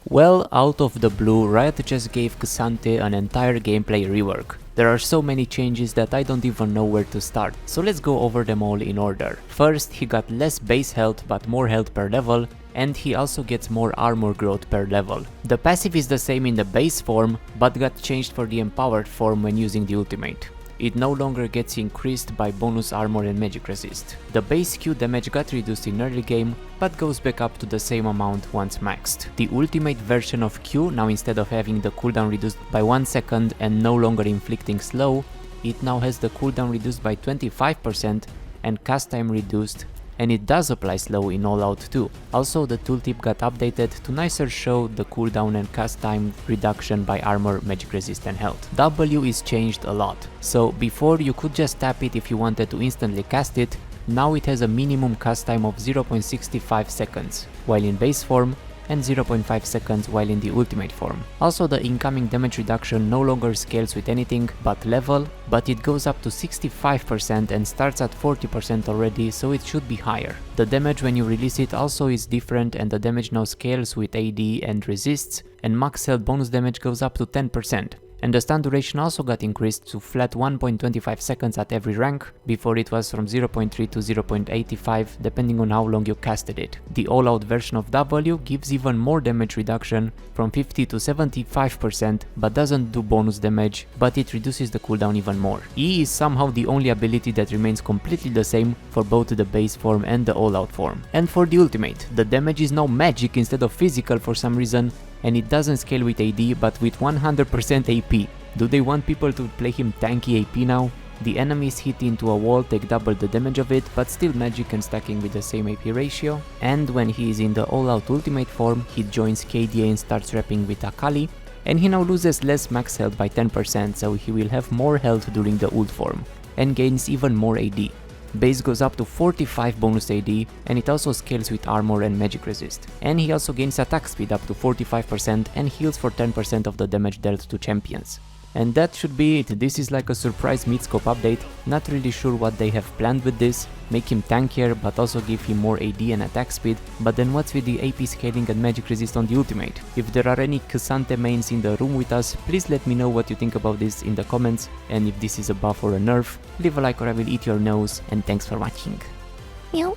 Well, out of the blue, Riot just gave SANTE an entire gameplay rework. There are so many changes that I don't even know where to start, so let's go over them all in order. First, he got less base health but more health per level, and he also gets more armor growth per level. The passive is the same in the base form, but got changed for the empowered form when using the ultimate. It no longer gets increased by bonus armor and magic resist. The base Q damage got reduced in early game, but goes back up to the same amount once maxed. The ultimate version of Q, now instead of having the cooldown reduced by 1 second and no longer inflicting slow, it now has the cooldown reduced by 25% and cast time reduced, and it does apply slow in all out too. Also, the tooltip got updated to nicer show the cooldown and cast time reduction by armor, magic resist and health. W is changed a lot. So before you could just tap it if you wanted to instantly cast it, now it has a minimum cast time of 0.65 seconds, while in base form, and 0.5 seconds while in the ultimate form. Also, the incoming damage reduction no longer scales with anything but level, but it goes up to 65% and starts at 40% already, so it should be higher. The damage when you release it also is different, and the damage now scales with AD and resists, and max health bonus damage goes up to 10%. And the stun duration also got increased to flat 1.25 seconds at every rank, before it was from 0.3 to 0.85 depending on how long you casted it. The all-out version of W gives even more damage reduction from 50 to 75%, but doesn't do bonus damage, but it reduces the cooldown even more. E is somehow the only ability that remains completely the same for both the base form and the all-out form. And for the ultimate, the damage is now magic instead of physical for some reason, and it doesn't scale with AD but with 100% AP. Do they want people to play him tanky AP now? The enemies hit into a wall take double the damage of it, but still magic and stacking with the same AP ratio. And when he is in the all-out ultimate form, he joins KDA and starts rapping with Akali, and he now loses less max health by 10%, so he will have more health during the ult form, and gains even more AD. Base goes up to 45 bonus AD, and it also scales with armor and magic resist. And he also gains attack speed up to 45% and heals for 10% of the damage dealt to champions. And that should be it. This is like a surprise midscope update. Not really sure what they have planned with this. Make him tankier but also give him more AD and attack speed. But then what's with the AP scaling and magic resist on the ultimate? If there are any SANTE mains in the room with us, please let me know what you think about this in the comments. And if this is a buff or a nerf, leave a like or I will eat your nose, and thanks for watching. Meow.